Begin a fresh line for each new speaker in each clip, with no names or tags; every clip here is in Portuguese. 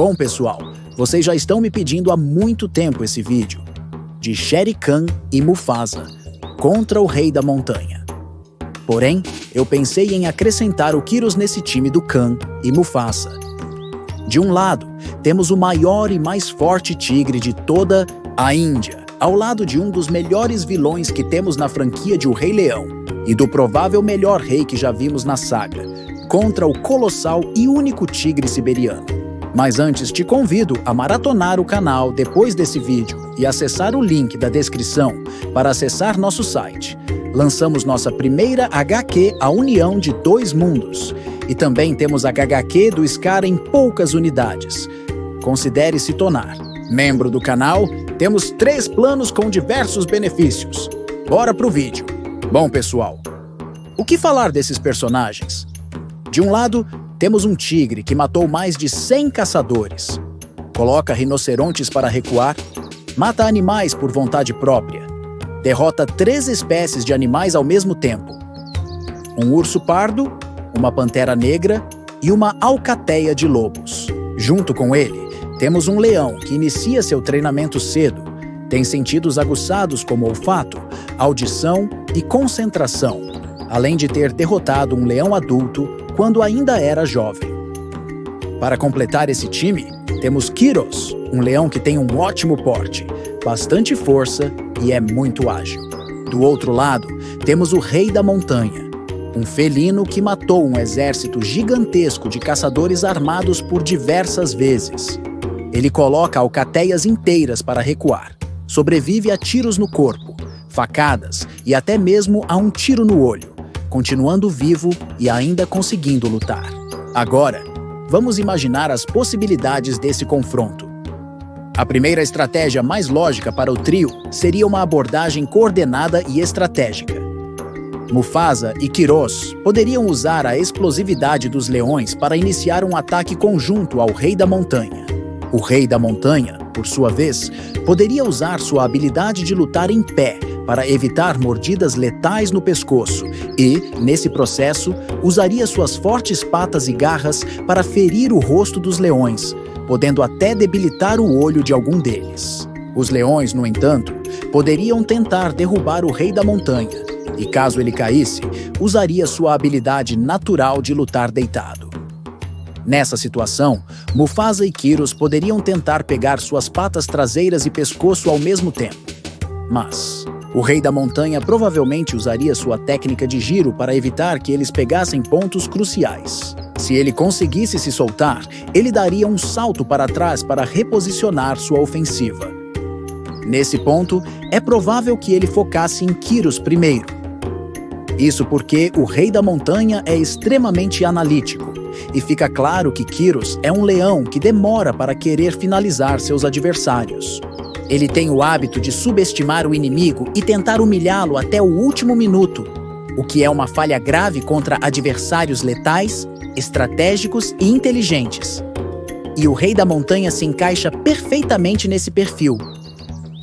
Bom, pessoal, vocês já estão me pedindo há muito tempo esse vídeo de Shere Khan e Mufasa contra o Rei da Montanha. Porém, eu pensei em acrescentar o Kyros nesse time do Khan e Mufasa. De um lado, temos o maior e mais forte tigre de toda a Índia, ao lado de um dos melhores vilões que temos na franquia de O Rei Leão e do provável melhor rei que já vimos na saga, contra o colossal e único tigre siberiano. Mas antes te convido a maratonar o canal depois desse vídeo e acessar o link da descrição para acessar nosso site. Lançamos nossa primeira HQ, A União de Dois Mundos, e também temos a HQ do Scar em poucas unidades. Considere se tornar membro do canal. Temos 3 planos com diversos benefícios. Bora pro vídeo. Bom, pessoal, o que falar desses personagens? De um lado, temos um tigre que matou mais de 100 caçadores, coloca rinocerontes para recuar, mata animais por vontade própria, derrota 3 espécies de animais ao mesmo tempo, um urso pardo, uma pantera negra e uma alcateia de lobos. Junto com ele, temos um leão que inicia seu treinamento cedo, tem sentidos aguçados como olfato, audição e concentração, além de ter derrotado um leão adulto quando ainda era jovem. Para completar esse time, temos Kyros, um leão que tem um ótimo porte, bastante força e é muito ágil. Do outro lado, temos o Rei da Montanha, um felino que matou um exército gigantesco de caçadores armados por diversas vezes. Ele coloca alcateias inteiras para recuar, sobrevive a tiros no corpo, facadas e até mesmo a um tiro no olho, continuando vivo e ainda conseguindo lutar. Agora, vamos imaginar as possibilidades desse confronto. A primeira estratégia mais lógica para o trio seria uma abordagem coordenada e estratégica. Mufasa e Kyros poderiam usar a explosividade dos leões para iniciar um ataque conjunto ao Rei da Montanha. O Rei da Montanha, por sua vez, poderia usar sua habilidade de lutar em pé para evitar mordidas letais no pescoço e, nesse processo, usaria suas fortes patas e garras para ferir o rosto dos leões, podendo até debilitar o olho de algum deles. Os leões, no entanto, poderiam tentar derrubar o Rei da Montanha e, caso ele caísse, usaria sua habilidade natural de lutar deitado. Nessa situação, Mufasa e Kyros poderiam tentar pegar suas patas traseiras e pescoço ao mesmo tempo. Mas o Rei da Montanha provavelmente usaria sua técnica de giro para evitar que eles pegassem pontos cruciais. Se ele conseguisse se soltar, ele daria um salto para trás para reposicionar sua ofensiva. Nesse ponto, é provável que ele focasse em Kyros primeiro. Isso porque o Rei da Montanha é extremamente analítico, e fica claro que Kyros é um leão que demora para querer finalizar seus adversários. Ele tem o hábito de subestimar o inimigo e tentar humilhá-lo até o último minuto, o que é uma falha grave contra adversários letais, estratégicos e inteligentes. E o Rei da Montanha se encaixa perfeitamente nesse perfil.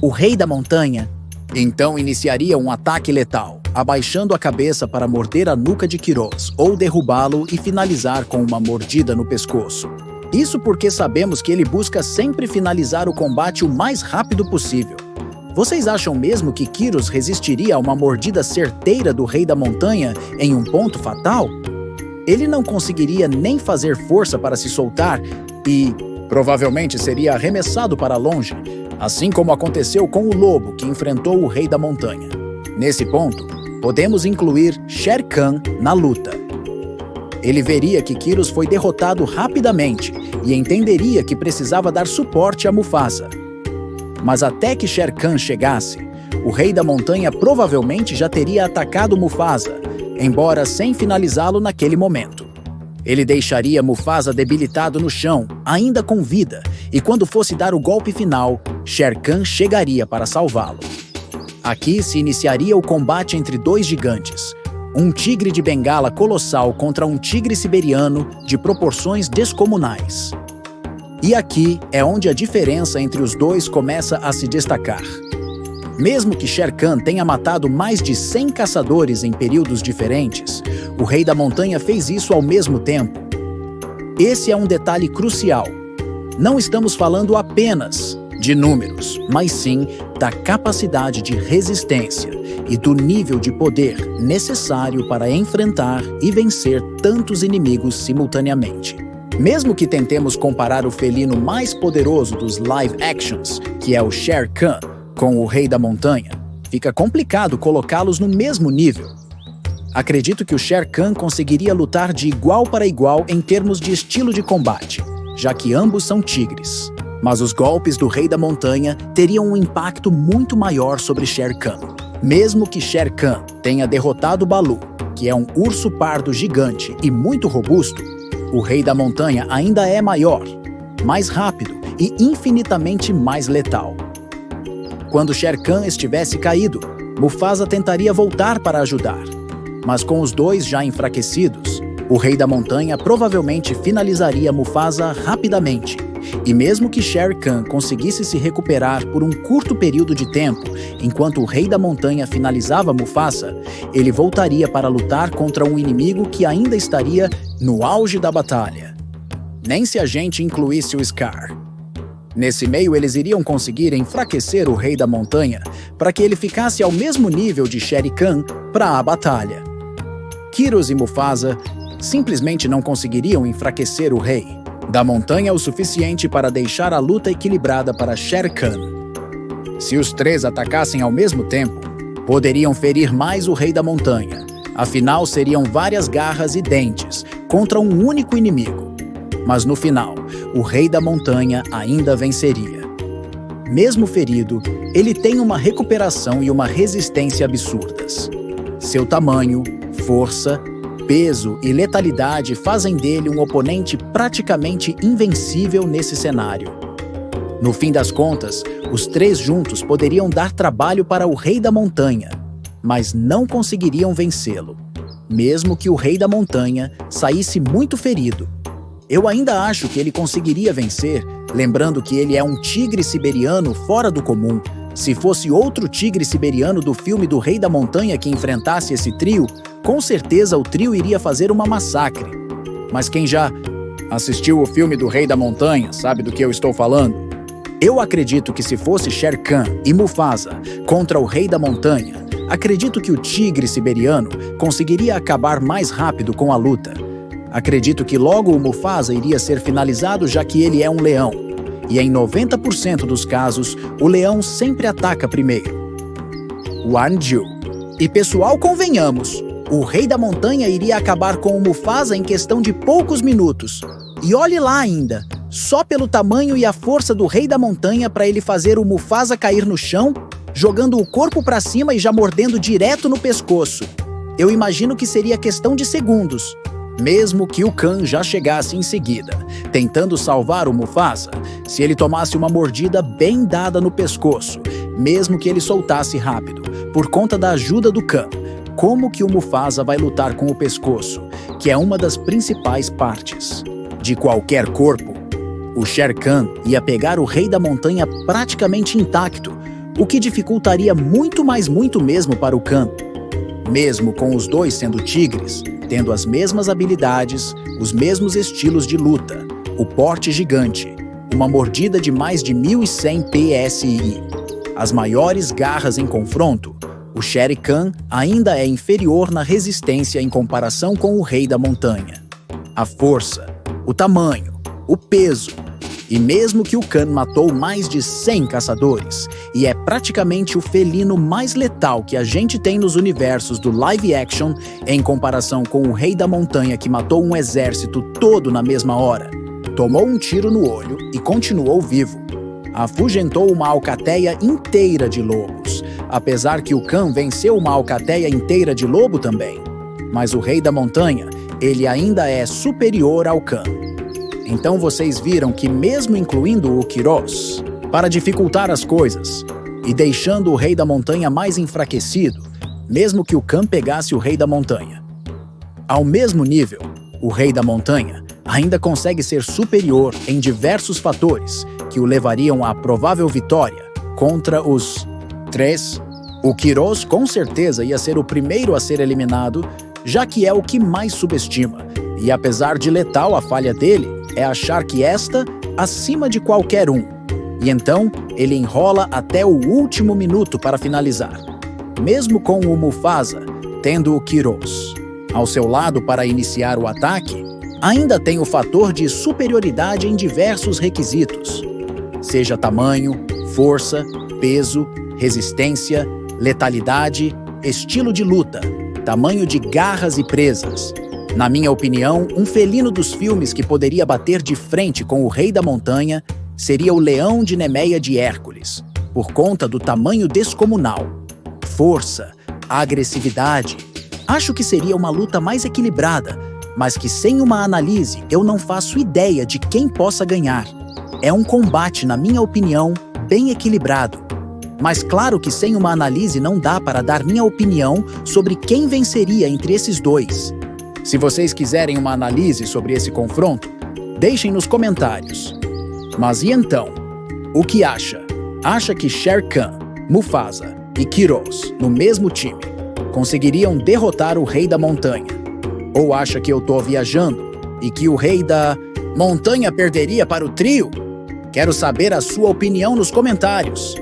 O Rei da Montanha, então, iniciaria um ataque letal, abaixando a cabeça para morder a nuca de Kyros ou derrubá-lo e finalizar com uma mordida no pescoço. Isso porque sabemos que ele busca sempre finalizar o combate o mais rápido possível. Vocês acham mesmo que Kyros resistiria a uma mordida certeira do Rei da Montanha em um ponto fatal? Ele não conseguiria nem fazer força para se soltar e provavelmente seria arremessado para longe, assim como aconteceu com o lobo que enfrentou o Rei da Montanha. Nesse ponto, podemos incluir Shere Khan na luta. Ele veria que Kyros foi derrotado rapidamente e entenderia que precisava dar suporte a Mufasa. Mas até que Shere Khan chegasse, o Rei da Montanha provavelmente já teria atacado Mufasa, embora sem finalizá-lo naquele momento. Ele deixaria Mufasa debilitado no chão, ainda com vida, e quando fosse dar o golpe final, Shere Khan chegaria para salvá-lo. Aqui se iniciaria o combate entre 2 gigantes, um tigre de bengala colossal contra um tigre siberiano de proporções descomunais. E aqui é onde a diferença entre os dois começa a se destacar. Mesmo que Shere Khan tenha matado mais de 100 caçadores em períodos diferentes, o Rei da Montanha fez isso ao mesmo tempo. Esse é um detalhe crucial. Não estamos falando apenas de números, mas sim da capacidade de resistência e do nível de poder necessário para enfrentar e vencer tantos inimigos simultaneamente. Mesmo que tentemos comparar o felino mais poderoso dos live actions, que é o Shere Khan, com o Rei da Montanha, fica complicado colocá-los no mesmo nível. Acredito que o Shere Khan conseguiria lutar de igual para igual em termos de estilo de combate, já que ambos são tigres. Mas os golpes do Rei da Montanha teriam um impacto muito maior sobre Shere Khan. Mesmo que Shere Khan tenha derrotado Baloo, que é um urso pardo gigante e muito robusto, o Rei da Montanha ainda é maior, mais rápido e infinitamente mais letal. Quando Shere Khan estivesse caído, Mufasa tentaria voltar para ajudar. Mas com os dois já enfraquecidos, o Rei da Montanha provavelmente finalizaria Mufasa rapidamente. E mesmo que Shere Khan conseguisse se recuperar por um curto período de tempo, enquanto o Rei da Montanha finalizava Mufasa, ele voltaria para lutar contra um inimigo que ainda estaria no auge da batalha. Nem se a gente incluísse o Scar. Nesse meio, eles iriam conseguir enfraquecer o Rei da Montanha para que ele ficasse ao mesmo nível de Shere Khan para a batalha. Kyros e Mufasa simplesmente não conseguiriam enfraquecer o Rei da Montanha o suficiente para deixar a luta equilibrada para Shere Khan. Se os três atacassem ao mesmo tempo, poderiam ferir mais o Rei da Montanha. Afinal, seriam várias garras e dentes contra um único inimigo. Mas no final, o Rei da Montanha ainda venceria. Mesmo ferido, ele tem uma recuperação e uma resistência absurdas. Seu tamanho, força, peso e letalidade fazem dele um oponente praticamente invencível nesse cenário. No fim das contas, os três juntos poderiam dar trabalho para o Rei da Montanha, mas não conseguiriam vencê-lo, mesmo que o Rei da Montanha saísse muito ferido. Eu ainda acho que ele conseguiria vencer, lembrando que ele é um tigre siberiano fora do comum. Se fosse outro tigre siberiano do filme do Rei da Montanha que enfrentasse esse trio, com certeza o trio iria fazer uma massacre. Mas quem já assistiu o filme do Rei da Montanha sabe do que eu estou falando. Eu acredito que se fosse Shere Khan e Mufasa contra o Rei da Montanha, acredito que o tigre siberiano conseguiria acabar mais rápido com a luta. Acredito que logo o Mufasa iria ser finalizado, já que ele é um leão. E em 90% dos casos, o leão sempre ataca primeiro. Wanju. E pessoal, convenhamos, o Rei da Montanha iria acabar com o Mufasa em questão de poucos minutos. E olhe lá ainda, só pelo tamanho e a força do Rei da Montanha para ele fazer o Mufasa cair no chão, jogando o corpo para cima e já mordendo direto no pescoço. Eu imagino que seria questão de segundos. Mesmo que o Khan já chegasse em seguida, tentando salvar o Mufasa, se ele tomasse uma mordida bem dada no pescoço, mesmo que ele soltasse rápido, por conta da ajuda do Khan, como que o Mufasa vai lutar com o pescoço, que é uma das principais partes de qualquer corpo? O Shere Khan ia pegar o Rei da Montanha praticamente intacto, o que dificultaria muito mesmo para o Khan. Mesmo com os dois sendo tigres, tendo as mesmas habilidades, os mesmos estilos de luta, o porte gigante, uma mordida de mais de 1.100 PSI, as maiores garras em confronto, o Shere Khan ainda é inferior na resistência em comparação com o Rei da Montanha. A força, o tamanho, o peso, e mesmo que o Khan matou mais de 100 caçadores, e é praticamente o felino mais letal que a gente tem nos universos do live action, em comparação com o Rei da Montanha que matou um exército todo na mesma hora, tomou um tiro no olho e continuou vivo. Afugentou uma alcateia inteira de lobos, apesar que o Khan venceu uma alcateia inteira de lobo também. Mas o Rei da Montanha, ele ainda é superior ao Khan. Então vocês viram que mesmo incluindo o Kyros, para dificultar as coisas, e deixando o Rei da Montanha mais enfraquecido, mesmo que o Khan pegasse o Rei da Montanha, ao mesmo nível, o Rei da Montanha ainda consegue ser superior em diversos fatores que o levariam à provável vitória contra os três. O Kyros com certeza ia ser o primeiro a ser eliminado, já que é o que mais subestima, e apesar de letal a falha dele, é achar que esta acima de qualquer um. E então, ele enrola até o último minuto para finalizar. Mesmo com o Mufasa tendo o Kyros ao seu lado para iniciar o ataque, ainda tem o fator de superioridade em diversos requisitos. Seja tamanho, força, peso, resistência, letalidade, estilo de luta, tamanho de garras e presas. Na minha opinião, um felino dos filmes que poderia bater de frente com o Rei da Montanha seria o Leão de Nemeia de Hércules, por conta do tamanho descomunal, força, agressividade. Acho que seria uma luta mais equilibrada, mas que sem uma análise eu não faço ideia de quem possa ganhar. É um combate, na minha opinião, bem equilibrado. Mas claro que sem uma análise não dá para dar minha opinião sobre quem venceria entre esses dois. Se vocês quiserem uma análise sobre esse confronto, deixem nos comentários. Mas e então? O que acha? Acha que Shere Khan, Mufasa e Kyros, no mesmo time, conseguiriam derrotar o Rei da Montanha? Ou acha que eu tô viajando e que o Rei da Montanha perderia para o trio? Quero saber a sua opinião nos comentários.